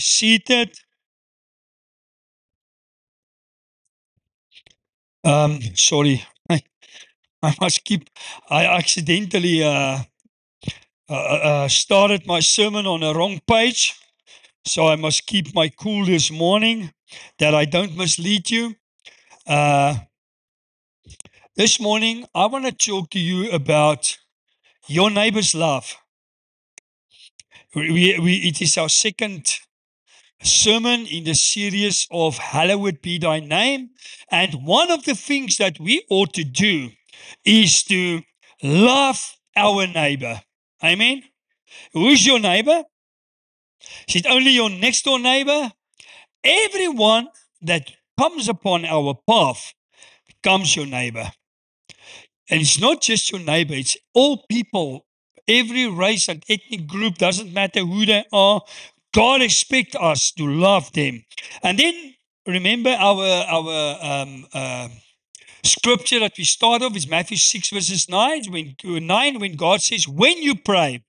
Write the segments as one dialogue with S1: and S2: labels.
S1: seated. Sorry, I must keep. I accidentally started my sermon on the wrong page, so I must keep my cool this morning that I don't mislead you. This morning, I want to talk to you about your neighbor's love. It is our second sermon in the series of Hallowed Be Thy Name. And one of the things that we ought to do is to love our neighbor. Amen. Who's your neighbor? Is it only your next door neighbor? Everyone that comes upon our path becomes your neighbor. And it's not just your neighbor, it's all people, every race and ethnic group, doesn't matter who they are. God expects us to love them. And then remember our scripture that we start off is Matthew 6 verses 9, when God says, when you pray,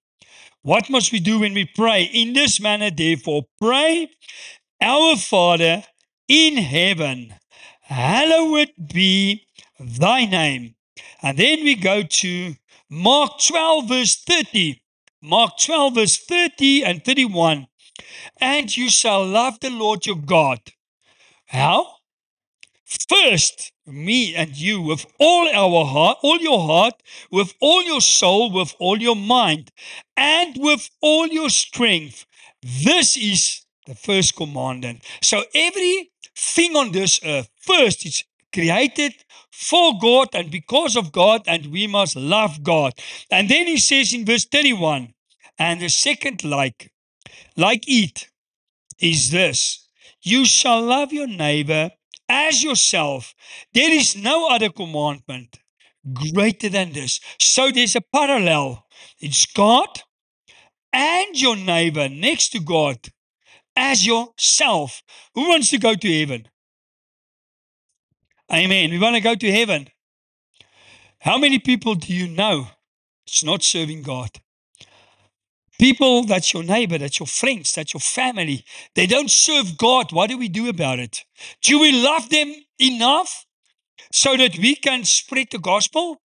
S1: what must we do when we pray? In this manner, therefore, pray, our Father in heaven, hallowed be thy name. And then we go to Mark 12 verse 30. Mark 12 verse 30 and 31. And you shall love the Lord your God. How? First, me and you, with all our heart, all your heart, with all your soul, with all your mind, and with all your strength. This is the first commandment. So everything on this earth, first, it's created for God and because of God, and we must love God. And then he says in verse 31, and the second like it is this: you shall love your neighbor as yourself. There is no other commandment greater than this. So there's a parallel. It's God and your neighbor next to God as yourself. Who wants to go to heaven? Amen. We want to go to heaven. How many people do you know it's not serving God? People, that's your neighbor, that's your friends, that's your family. They don't serve God. What do we do about it? Do we love them enough so that we can spread the gospel?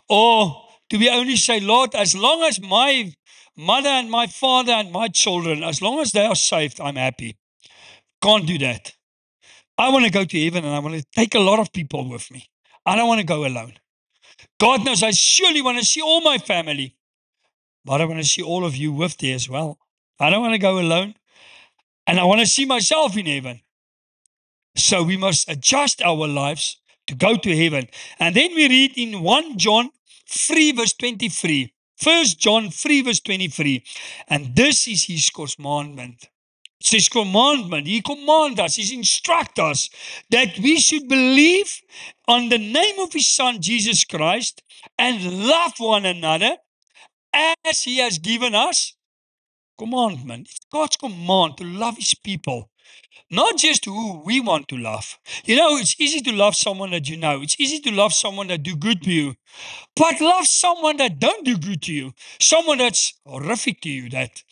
S1: Or do we only say, Lord, as long as my mother and my father and my children, as long as they are saved, I'm happy? Can't do that. I want to go to heaven and I want to take a lot of people with me. I don't want to go alone. God knows I surely want to see all my family, but I want to see all of you with there as well. I don't want to go alone. And I want to see myself in heaven. So we must adjust our lives to go to heaven. And then we read in 1 John 3 verse 23. 1 John 3 verse 23. And this is his commandment. It's his commandment. He commands us, he instructs us that we should believe on the name of his Son, Jesus Christ, and love one another as he has given us commandment. It's God's command to love his people. Not just who we want to love. You know, it's easy to love someone that you know. It's easy to love someone that do good to you. But love someone that don't do good to you. Someone that's horrific to you, that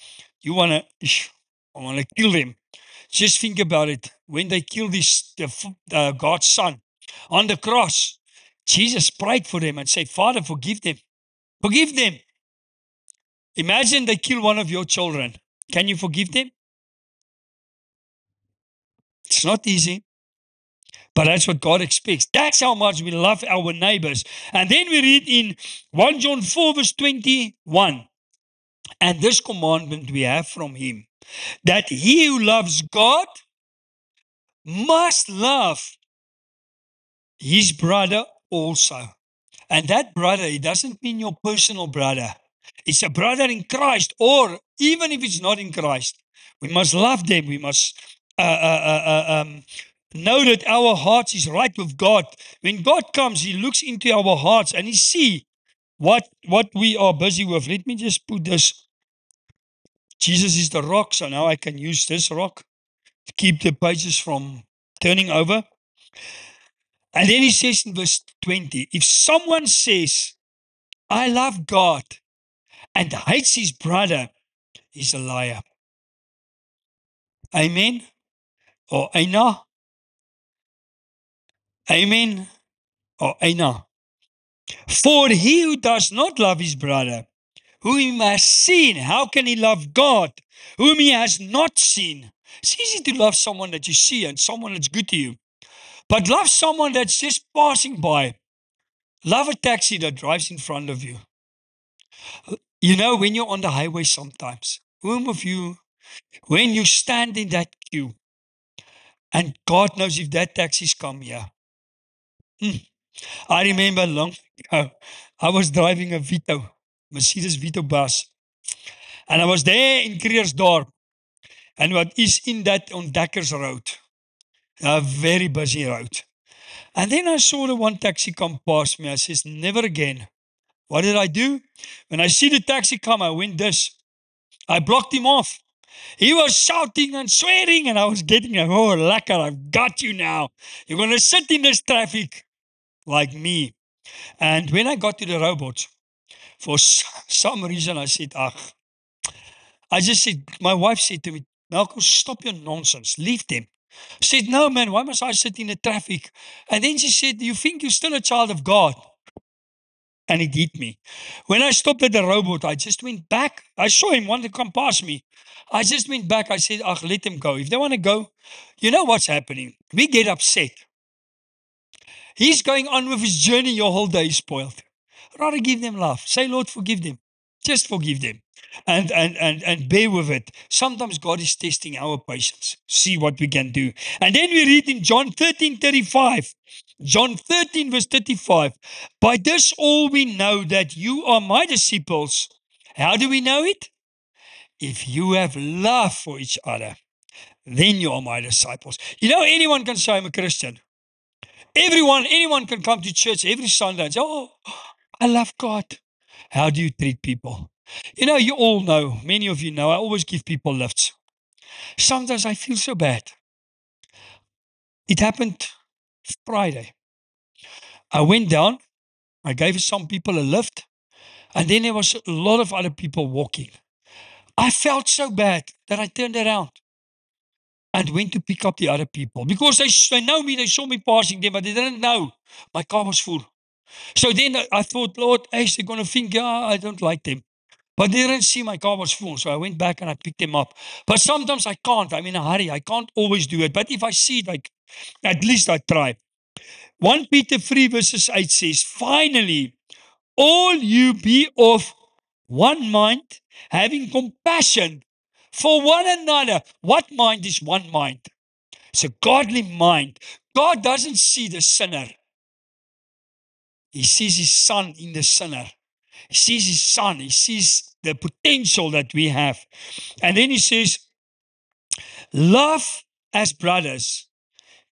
S1: you want to kill them. Just think about it. When they killed God's son on the cross, Jesus prayed for them and said, Father, forgive them. Forgive them. Imagine they kill one of your children. Can you forgive them? It's not easy. But that's what God expects. That's how much we love our neighbors. And then we read in 1 John 4 verse 21. And this commandment we have from him, that he who loves God must love his brother also. And that brother, it doesn't mean your personal brother. It's a brother in Christ, or even if it's not in Christ, we must love them. We must know that our hearts is right with God. When God comes, he looks into our hearts and he sees what we are busy with. Let me just put this. Jesus is the rock, so now I can use this rock to keep the pages from turning over. And then he says in verse 20, if someone says, I love God and hates his brother, he's a liar. Amen? Or Aina? Amen? Or Aina? For he who does not love his brother, whom he has seen, how can he love God, whom he has not seen? It's easy to love someone that you see and someone that's good to you. But love someone that's just passing by. Love a taxi that drives in front of you. You know, when you're on the highway sometimes, whom of you, when you stand in that queue, and God knows if that taxi's come here. I remember long ago, I was driving a Vito, Mercedes Vito bus. And I was there in Kreersdorp. And what is in that on Dekkers Road? A very busy road. And then I saw the one taxi come past me. I says, never again. What did I do? When I see the taxi come, I went this. I blocked him off. He was shouting and swearing, and I was getting a oh, lekker, I've got you now. You're going to sit in this traffic like me. And when I got to the robots, for some reason I said, I just said, my wife said to me, Malcolm, stop your nonsense. Leave them. I said, no, man, why must I sit in the traffic? And then she said, do you think you're still a child of God? And it hit me. When I stopped at the robot, I just went back. I saw him want to come past me. I just went back. I said, let them go. If they want to go, you know what's happening. We get upset. He's going on with his journey. Your whole day is spoiled. Rather give them love. Say, Lord, forgive them. Just forgive them. And bear with it. Sometimes God is testing our patience. See what we can do. And then we read in John 13:35. John 13 verse 35. By this all we know that you are my disciples. How do we know it? If you have love for each other, then you are my disciples. You know, anyone can say I'm a Christian. Anyone can come to church every Sunday and say, oh, I love God. How do you treat people? You know, you all know, many of you know, I always give people lifts. Sometimes I feel so bad. It happened Friday. I went down, I gave some people a lift, and then there was a lot of other people walking. I felt so bad that I turned around and went to pick up the other people because they know me, they saw me passing them, but they didn't know. My car was full. So then I thought, Lord, they're going to think, I don't like them. But they didn't see my car was full, so I went back and I picked them up. But sometimes I can't. I'm in a hurry. I can't always do it. But if I see it, at least I try. 1 Peter 3 verses 8 says, finally, all you be of one mind, having compassion for one another. What mind is one mind? It's a godly mind. God doesn't see the sinner. He sees his son in the sinner. He sees his son. He sees the potential that we have. And then he says, love as brothers.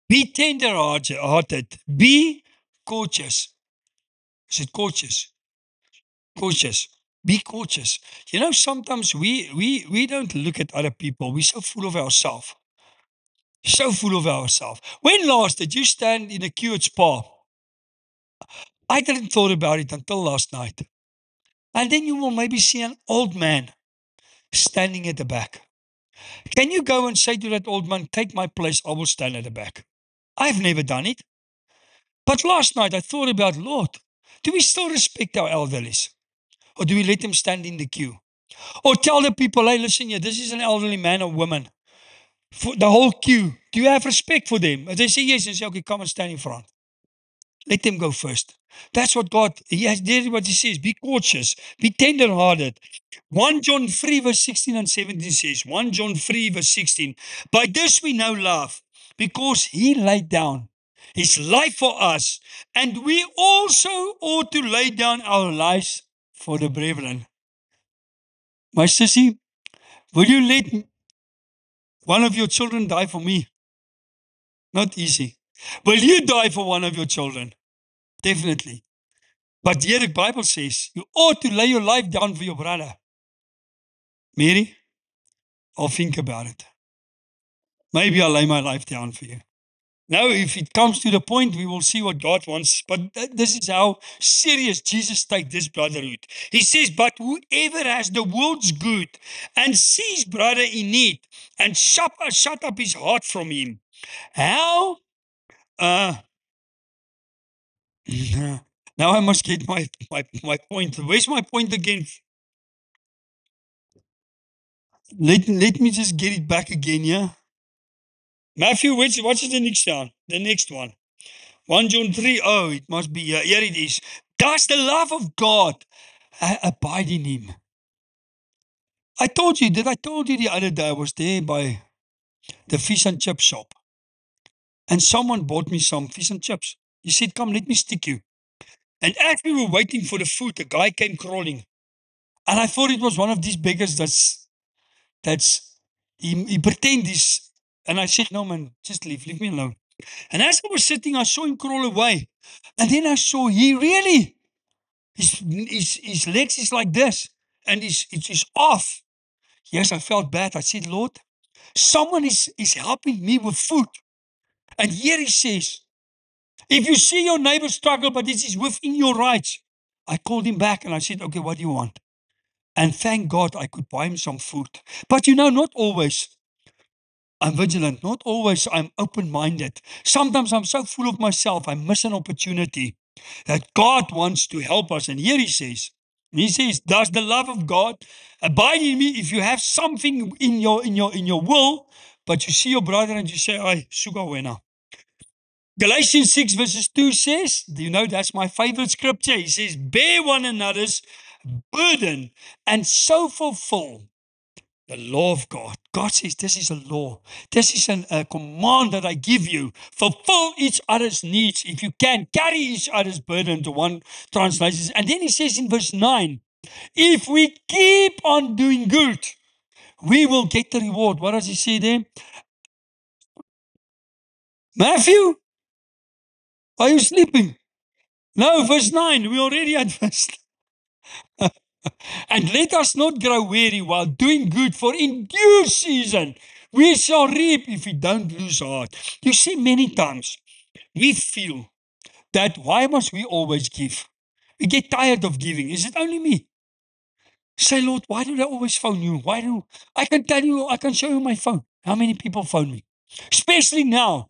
S1: Be tender-hearted. Be courteous. Is it courteous? Courteous. Be courteous. You know, sometimes we don't look at other people. We're so full of ourselves. So full of ourselves. When last did you stand in a queue at Spa? I didn't thought about it until last night. And then you will maybe see an old man standing at the back. Can you go and say to that old man, take my place, I will stand at the back? I've never done it. But last night I thought about, Lord, do we still respect our elderlies? Or do we let them stand in the queue? Or tell the people, hey, listen here, this is an elderly man or woman. For the whole queue, do you have respect for them? And they say yes, and say, okay, come and stand in front. Let them go first. That's what God, that's what he says. Be cautious, be tender-hearted. 1 John 3 verse 16 and 17 says, 1 John 3 verse 16, by this we know love, because he laid down his life for us, and we also ought to lay down our lives for the brethren. My sissy, will you let one of your children die for me? Not easy. Will you die for one of your children? Definitely. But here the Bible says, you ought to lay your life down for your brother. Mary, I'll think about it. Maybe I'll lay my life down for you. Now, if it comes to the point, we will see what God wants. But this is how serious Jesus takes this brotherhood. He says, but whoever has the world's good and sees brother in need and shut up his heart from him, how? Uh, now I must get my point. Where's my point again? Let me just get it back again, yeah? Matthew, what's the next one? The next one. 1 John 3. Oh, it must be here. Here it is. Does the love of God abide in him? I told you the other day I was there by the fish and chip shop and someone bought me some fish and chips. He said, come, let me stick you. And as we were waiting for the food, a guy came crawling. And I thought it was one of these beggars he pretend this. And I said, no, man, just leave me alone. And as I was sitting, I saw him crawl away. And then I saw he really, his legs is like this. And it's off. Yes, I felt bad. I said, Lord, someone is helping me with food. And here he says, if you see your neighbor struggle, but this is within your rights. I called him back and I said, okay, what do you want? And thank God I could buy him some food. But not always I'm vigilant. Not always I'm open-minded. Sometimes I'm so full of myself, I miss an opportunity that God wants to help us. And here he says, does the love of God abide in me? If you have something in your will, but you see your brother and you say, "Ay, suga wena." Galatians 6 verses 2 says, do you know that's my favorite scripture? He says, bear one another's burden and so fulfill the law of God. God says this is a law. This is a command that I give you. Fulfill each other's needs. If you can, carry each other's burden to one translation. And then he says in verse 9, if we keep on doing good, we will get the reward. What does he say there? Matthew, are you sleeping? No, verse 9. We already at verse. And let us not grow weary while doing good, for in due season we shall reap if we don't lose heart. You see, many times we feel that why must we always give? We get tired of giving. Is it only me? Say, Lord, why do I always phone you? I can tell you, I can show you my phone. How many people phone me? Especially now.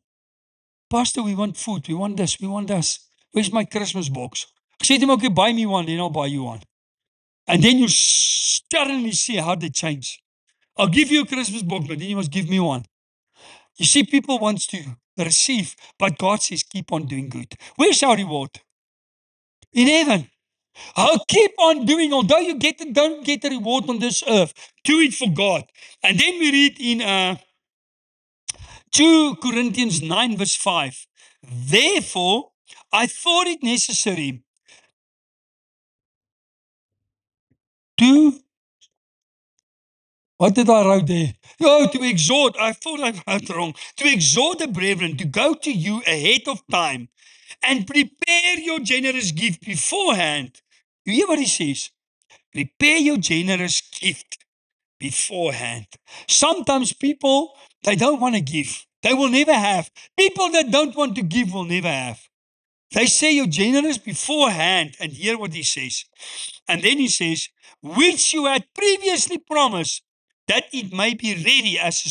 S1: Pastor, we want food. We want this. We want this. Where's my Christmas box? I said to him, okay, buy me one, then I'll buy you one. And then you suddenly see how they change. I'll give you a Christmas box, but then you must give me one. You see, people want to receive, but God says, keep on doing good. Where's our reward? In heaven. I'll keep on doing, although you don't get the reward on this earth, do it for God. And then we read in 2 Corinthians 9 verse 5. Therefore, I thought it necessary to, what did I write there? Oh, to exhort, I thought I wrote wrong. To exhort the brethren to go to you ahead of time and prepare your generous gift beforehand. You hear what he says? Prepare your generous gift beforehand. Sometimes people, they don't want to give. They will never have. People that don't want to give will never have. They say you're generous beforehand. And hear what he says. And then he says, which you had previously promised, that it may be ready as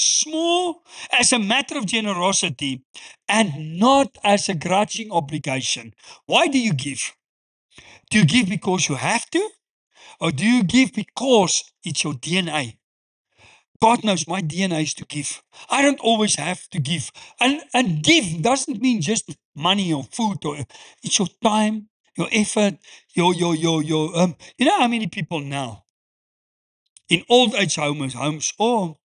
S1: a matter of generosity and not as a grudging obligation. Why do you give? Do you give because you have to? Or do you give because it's your DNA? God knows my DNA is to give. I don't always have to give. And give doesn't mean just money or food, or it's your time, your effort, your you know how many people now in old age homes, or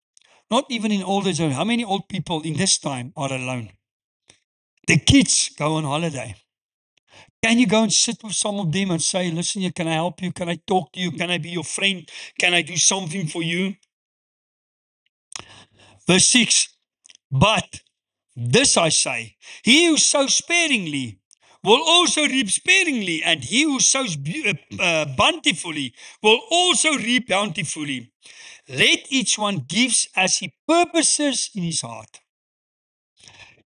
S1: not even in old age homes, how many old people in this time are alone? The kids go on holiday. Can you go and sit with some of them and say, listen here, can I help you? Can I talk to you? Can I be your friend? Can I do something for you? Verse 6, but this I say, he who sows sparingly will also reap sparingly, and he who sows bountifully will also reap bountifully. Let each one give as he purposes in his heart.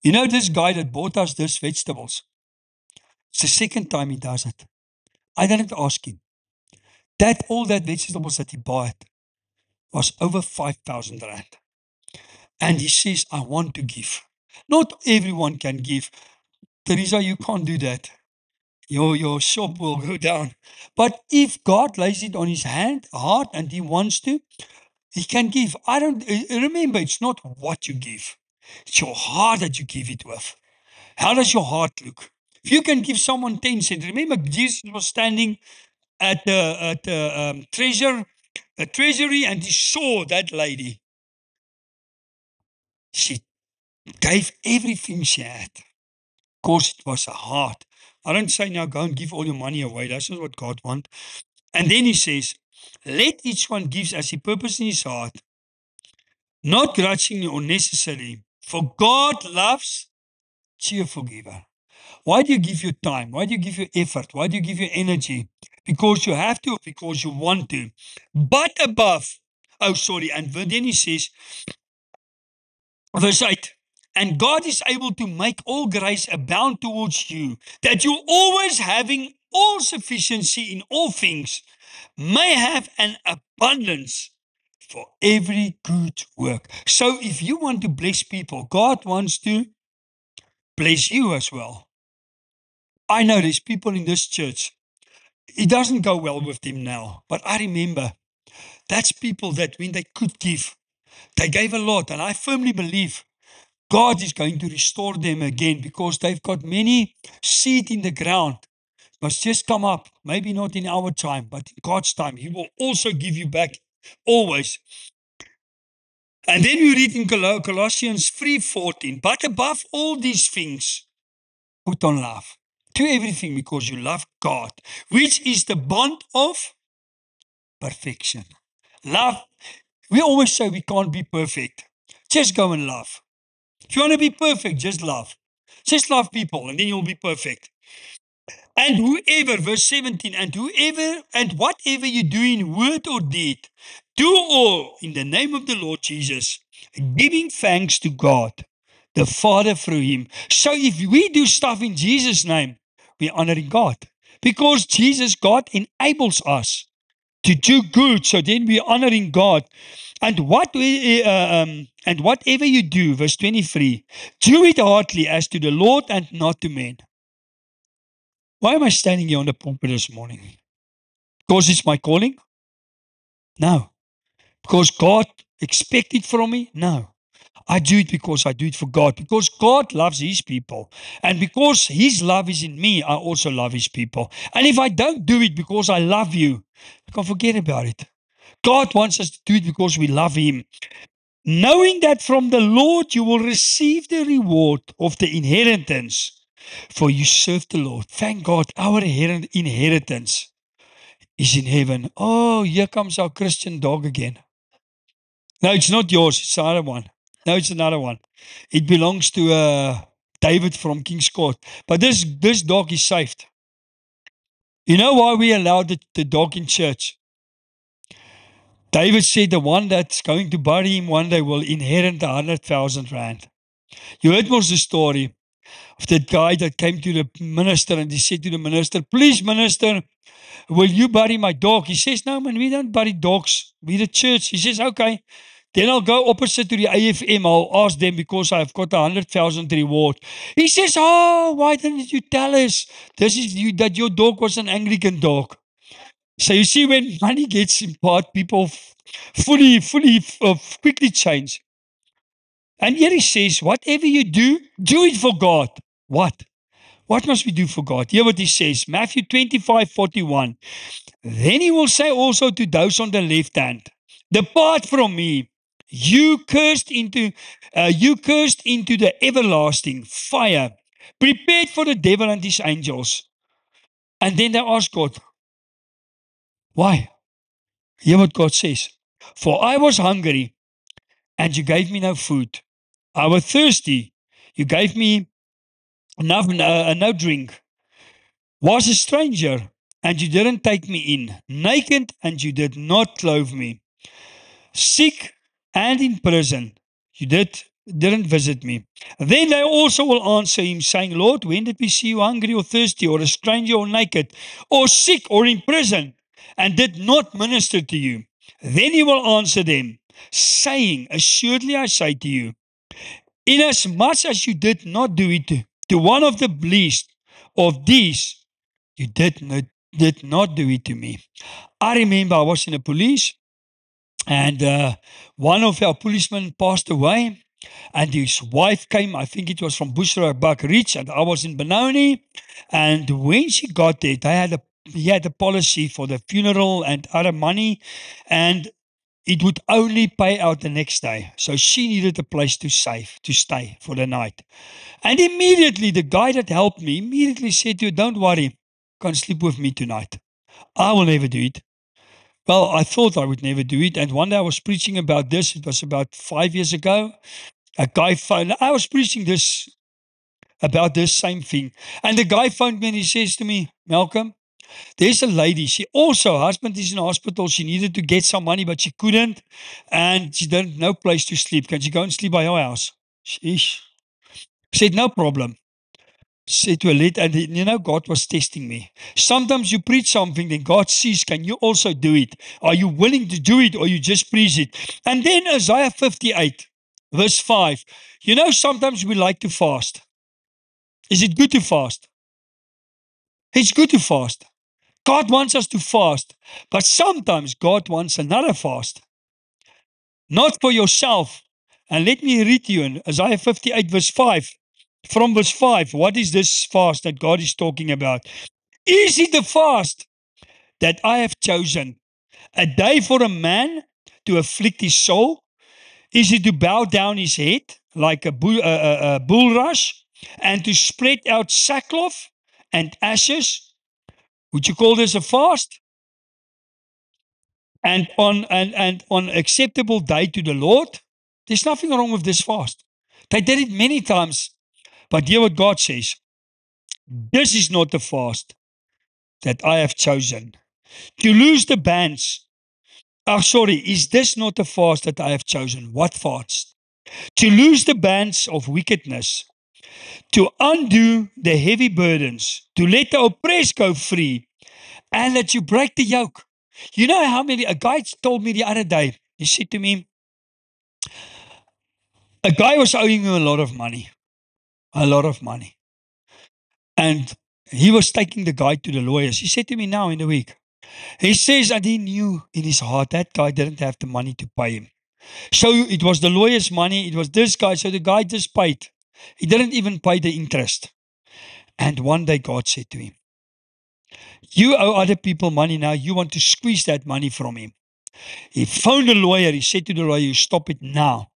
S1: You know this guy that bought us these vegetables? It's the second time he does it. I didn't ask him. All that vegetables that he bought was over 5,000 rand. And he says, I want to give. Not everyone can give. Teresa, you can't do that. Your shop will go down. But if God lays it on his heart, and he wants to, he can give. Remember, it's not what you give. It's your heart that you give it with. How does your heart look? If you can give someone 10 cents, remember Jesus was standing at the treasury, and he saw that lady. She gave everything she had. Of course, it was a heart. I don't say now go and give all your money away. That's not what God wants. And then he says, let each one give as he purposes in his heart, not grudgingly or necessarily, for God loves cheerful giver. Why do you give your time? Why do you give your effort? Why do you give your energy? Because you have to, because you want to. But above, and then he says, verse 8, and God is able to make all grace abound towards you, that you always having all sufficiency in all things, may have an abundance for every good work. So if you want to bless people, God wants to bless you as well. I know there's people in this church, it doesn't go well with them now, but I remember that's people that when they could give, they gave a lot, and I firmly believe God is going to restore them again because they've got many seed in the ground. Must just come up, maybe not in our time, but in God's time. He will also give you back always. And then we read in Colossians 3:14, but above all these things, put on love. Do everything because you love God, which is the bond of perfection. Love, we always say we can't be perfect. Just go and love. If you want to be perfect, just love. Just love people and then you'll be perfect. And whoever, verse 17, and whatever you do in word or deed, do all in the name of the Lord Jesus, giving thanks to God, the Father through him. So if we do stuff in Jesus' name, we're honoring God. Because Jesus, God enables us to do good. So then we're honoring God. And whatever you do, verse 23, do it heartily as to the Lord and not to men. Why am I standing here on the pulpit this morning? Because it's my calling? No. Because God expects it from me? No. I do it because I do it for God. Because God loves his people. And because his love is in me, I also love his people. And if I don't do it because I love you can't forget about it. God wants us to do it because we love him. Knowing that from the Lord you will receive the reward of the inheritance, for you serve the Lord. Thank God, our inheritance is in heaven. Oh, here comes our Christian dog again. No, it's not yours. It's another one. No, it's another one. It belongs to David from King's Court. But this dog is saved. You know why we allowed the dog in church? David said the one that's going to bury him one day will inherit 100,000 rand. You heard most the story of that guy that came to the minister and he said to the minister, please minister, will you bury my dog? He says, no man, we don't bury dogs. We're the church. He says, okay. Then I'll go opposite to the AFM. I'll ask them because I've got 100,000 reward. He says, oh, why didn't you tell us? That your dog was an Anglican dog. So you see, when money gets in part, people quickly change. And here he says, whatever you do it for God. What? What must we do for God? Hear what he says. Matthew 25:41. Then he will say also to those on the left hand, depart from me, you cursed into the everlasting fire, prepared for the devil and his angels. And then they ask God, why? Hear what God says. For I was hungry, and you gave me no food. I was thirsty, you gave me no drink. Was a stranger, and you didn't take me in. Naked, and you did not clothe me. Sick and in prison, you did didn't visit me. Then they also will answer him, saying, Lord, when did we see you hungry or thirsty, or a stranger or naked, or sick or in prison, and did not minister to you? Then he will answer them, saying, assuredly I say to you, inasmuch as you did not do it to one of the least of these, you did not do it to me. I remember I was in the police, and one of our policemen passed away, and his wife came. I think it was from Bushra Ridge, and I was in Benoni. And when she got there, he had a policy for the funeral and other money, and it would only pay out the next day. So she needed a place to stay for the night. And immediately the guy that helped me immediately said to her, don't worry, come sleep with me tonight. I will never do it. Well, I thought I would never do it. And one day I was preaching about this. It was about 5 years ago. A guy phoned. I was preaching this about this same thing. And the guy phoned me and he says to me, Malcolm, there's a lady. She also, her husband is in the hospital. She needed to get some money, but she couldn't. And she didn't no place to sleep. Can she go and sleep by your house? Sheesh. Said, no problem. Said to her, and God was testing me. Sometimes you preach something, then God sees, can you also do it? Are you willing to do it, or you just preach it? And then Isaiah 58, verse 5. Sometimes we like to fast. Is it good to fast? It's good to fast. God wants us to fast, but sometimes God wants another fast. Not for yourself. And let me read to you in Isaiah 58, verse 5. From verse 5, what is this fast that God is talking about? Is it the fast that I have chosen? A day for a man to afflict his soul? Is it to bow down his head like a bulrush and to spread out sackcloth and ashes? Would you call this a fast? And on acceptable day to the Lord? There's nothing wrong with this fast. They did it many times. But hear what God says. This is not the fast that I have chosen. To loose the bands. Is this not the fast that I have chosen? What fast? To loose the bands of wickedness. To undo the heavy burdens. To let the oppressed go free. And that you break the yoke. You know how many, a guy told me the other day, he said to me, a guy was owing him a lot of money. A lot of money. And he was taking the guy to the lawyers. He said to me now in the week, he says that he knew in his heart that guy didn't have the money to pay him. So it was the lawyer's money, it was this guy, so the guy just paid. He didn't even pay the interest. And one day God said to him, you owe other people money now, you want to squeeze that money from him. He phoned the lawyer, he said to the lawyer, you stop it now.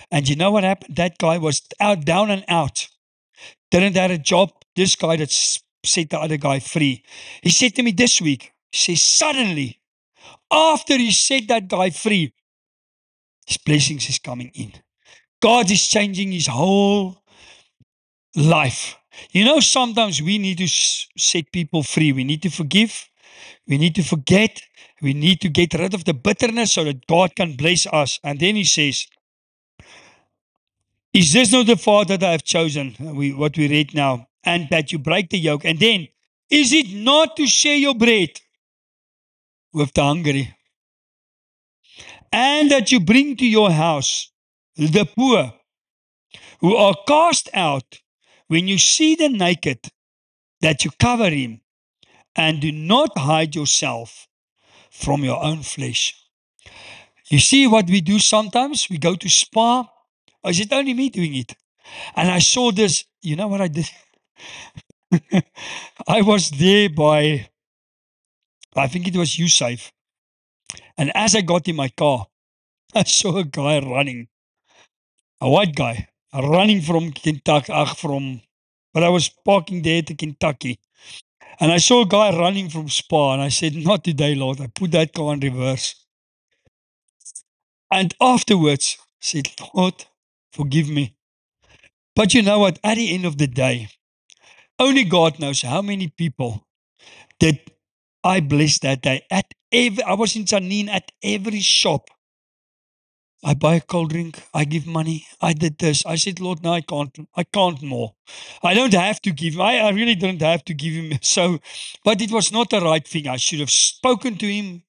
S1: And you know what happened? That guy was out, down and out. Didn't have a job. This guy that set the other guy free. He said to me this week, he says, suddenly, after he set that guy free, his blessings is coming in. God is changing his whole life. Sometimes we need to set people free. We need to forgive. We need to forget. We need to get rid of the bitterness so that God can bless us. And then he says, is this not the fast that I have chosen? What we read now. And that you break the yoke. And then, is it not to share your bread with the hungry? And that you bring to your house the poor who are cast out, when you see the naked, that you cover him, and do not hide yourself from your own flesh. You see what we do sometimes? We go to spa. Or is it only me doing it? And I saw this, you know what I did? I was there by, I think it was USAFE. And as I got in my car, I saw a guy running, a white guy, running from Kentucky, but I was parking there to Kentucky. And I saw a guy running from Spa, and I said, not today, Lord. I put that car in reverse. And afterwards, I said, Lord, forgive me. But you know what? At the end of the day, only God knows how many people that I blessed that day. I was in Tzaneen at every shop. I buy a cold drink. I give money. I did this. I said, Lord, no, I can't. I can't more. I don't have to give. I really don't have to give him. So, but it was not the right thing. I should have spoken to him,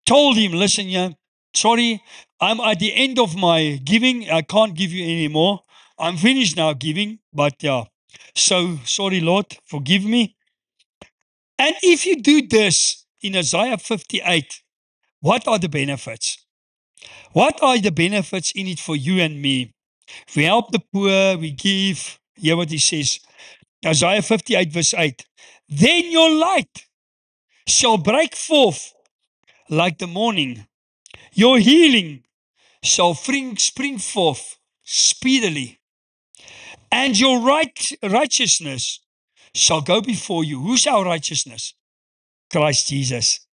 S1: told him, listen, yeah, sorry, I'm at the end of my giving. I can't give you anymore. I'm finished now giving, but yeah. So sorry, Lord, forgive me. And if you do this in Isaiah 58, what are the benefits? What are the benefits in it for you and me? We help the poor, we give. Hear what he says. Isaiah 58, verse 8. Then your light shall break forth like the morning. Your healing shall spring forth speedily. And your righteousness shall go before you. Who's our righteousness? Christ Jesus.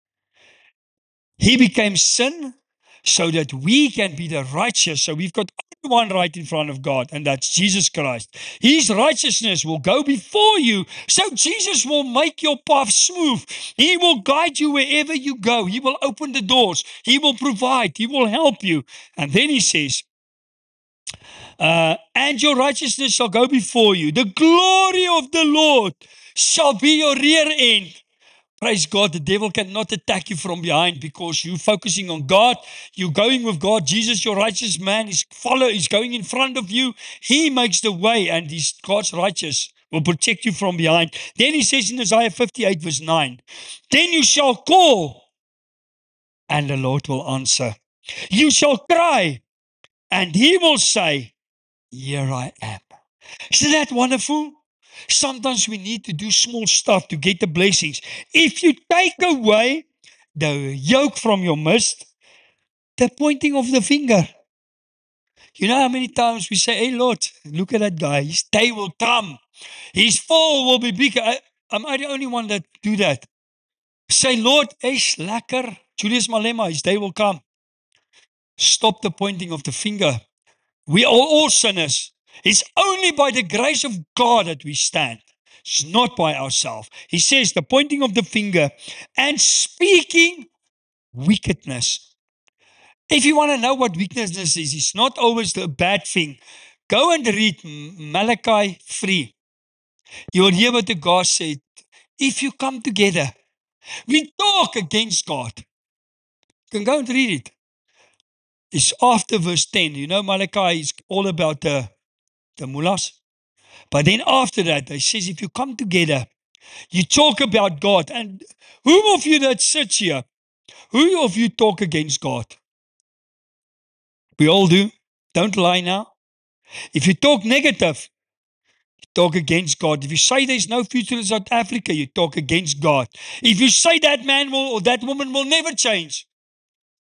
S1: He became sin so that we can be the righteous. So we've got only one right in front of God, and that's Jesus Christ. His righteousness will go before you. So Jesus will make your path smooth. He will guide you wherever you go. He will open the doors. He will provide. He will help you. And then he says, and your righteousness shall go before you. The glory of the Lord shall be your rear end. Praise God, the devil cannot attack you from behind because you're focusing on God. You're going with God. Jesus, your righteous man, is going in front of you. He makes the way, and God's righteous will protect you from behind. Then he says in Isaiah 58, verse 9, then you shall call, and the Lord will answer. You shall cry, and he will say, here I am. Isn't that wonderful? Sometimes we need to do small stuff to get the blessings. If you take away the yoke from your midst, the pointing of the finger. You know how many times we say, hey Lord, look at that guy. His day will come. His fall will be bigger. Am I the only one that do that? Say, Lord, is lekker. Julius Malema, his day will come. Stop the pointing of the finger. We are all sinners. It's only by the grace of God that we stand. It's not by ourselves. He says the pointing of the finger and speaking wickedness. If you want to know what wickedness is, it's not always a bad thing. Go and read Malachi 3. You will hear what the God said. If you come together, we talk against God. You can go and read it. It's after verse 10. You know, Malachi is all about the mullahs. But then after that, they says, if you come together, you talk about God. And who of you that sits here, who of you talk against God? We all do. Don't lie now. If you talk negative, you talk against God. If you say there's no future in South Africa, you talk against God. If you say that man will or that woman will never change,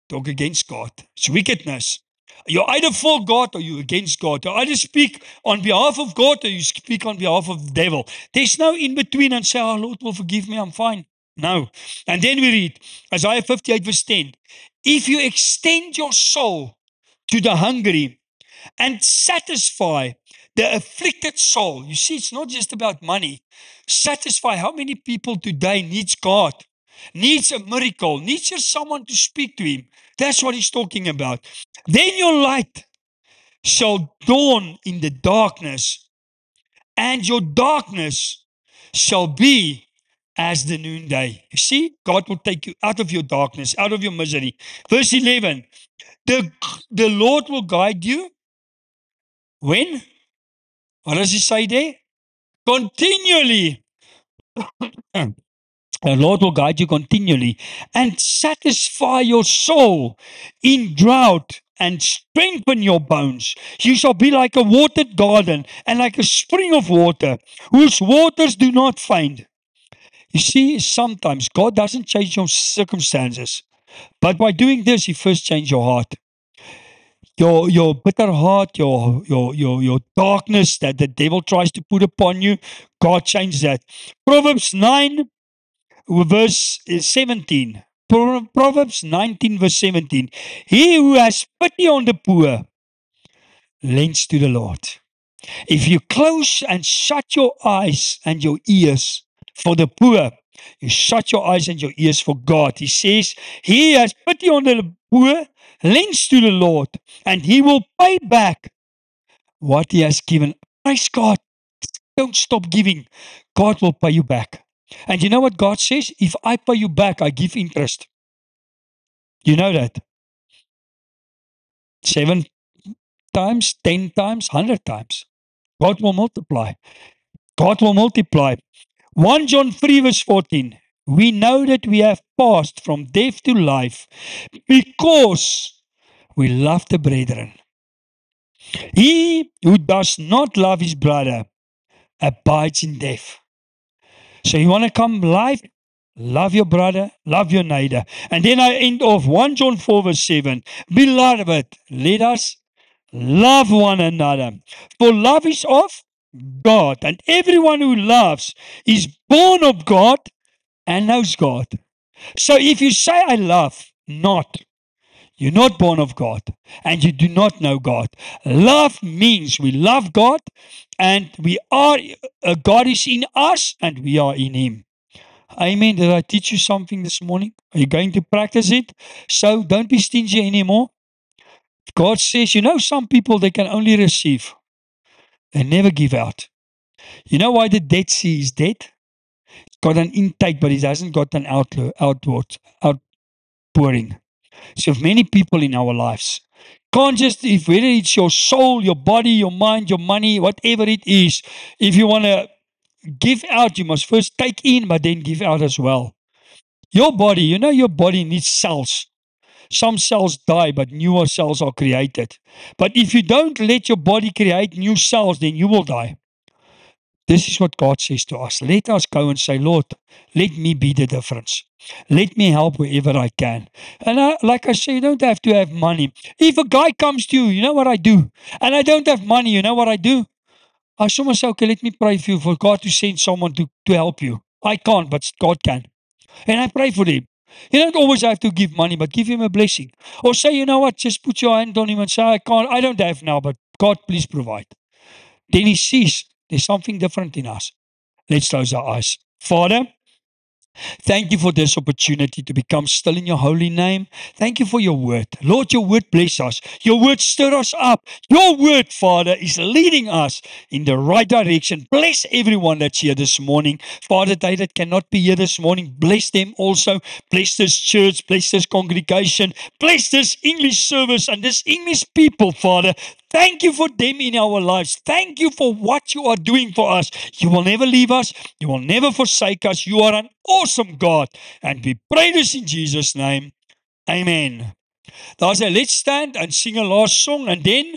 S1: talk against God. It's wickedness. You're either for God or you're against God. You either speak on behalf of God or you speak on behalf of the devil. There's no in between and say, oh, Lord will forgive me, I'm fine. No. And then we read Isaiah 58 verse 10. If you extend your soul to the hungry and satisfy the afflicted soul. You see, it's not just about money. Satisfy. How many people today needs God? Needs a miracle, needs just someone to speak to him. That's what he's talking about. Then your light shall dawn in the darkness, and your darkness shall be as the noonday. You see, God will take you out of your darkness, out of your misery. Verse 11, the Lord will guide you. When? What does he say there? Continually. The Lord will guide you continually and satisfy your soul in drought and strengthen your bones. You shall be like a watered garden and like a spring of water whose waters do not faint. You see, sometimes God doesn't change your circumstances, but by doing this, He first changes your heart. Your bitter heart, your darkness that the devil tries to put upon you, God changes that. Proverbs 9 verse 17. Proverbs 19 verse 17. He who has pity on the poor lends to the Lord. If you close and shut your eyes and your ears for the poor, you shut your eyes and your ears for God. He says, He has pity on the poor lends to the Lord, and He will pay back what he has given. Praise God. Don't stop giving. God will pay you back. And you know what God says? If I pay you back, I give interest. You know that? 7 times, 10 times, 100 times. God will multiply. God will multiply. 1 John 3 verse 14. We know that we have passed from death to life because we love the brethren. He who does not love his brother abides in death. So you want to come live? Love your brother, love your neighbor. And then I end off 1 John 4 verse 7. Beloved, let us love one another. For love is of God, and everyone who loves is born of God and knows God. So if you say I love not, you're not born of God and you do not know God. Love means we love God and we are, God is in us and we are in Him. Amen. Did I teach you something this morning? Are you going to practice it? So don't be stingy anymore. God says, you know, some people, they can only receive. They never give out. You know why the Dead Sea is dead? It's got an intake, but it hasn't got an outpouring. So many people in our lives can't just, if whether it's your soul, your body, your mind, your money, whatever it is, if you want to give out, you must first take in, but then give out as well. Your body, you know, your body needs cells. Some cells die, but newer cells are created. But if you don't let your body create new cells, then you will die. This is what God says to us. Let us go and say, Lord, let me be the difference. Let me help wherever I can. And like I say, you don't have to have money. If a guy comes to you, you know what I do? And I don't have money, you know what I do? I someone say, okay, let me pray for you, for God to send someone to help you. I can't, but God can. And I pray for them. You don't always have to give money, but give him a blessing. Or say, you know what, just put your hand on him and say, I don't have now, but God, please provide. Then he sees there's something different in us. Let's close our eyes. Father, thank you for this opportunity to become still in your holy name. Thank you for your word. Lord, your word bless us. Your word stir us up. Your word, Father, is leading us in the right direction. Bless everyone that's here this morning. Father, they that cannot be here this morning, bless them also. Bless this church. Bless this congregation. Bless this English service and this English people, Father. Thank you for them in our lives. Thank you for what you are doing for us. You will never leave us. You will never forsake us. You are an awesome God. And we pray this in Jesus' name. Amen. Let's stand and sing a last song, and then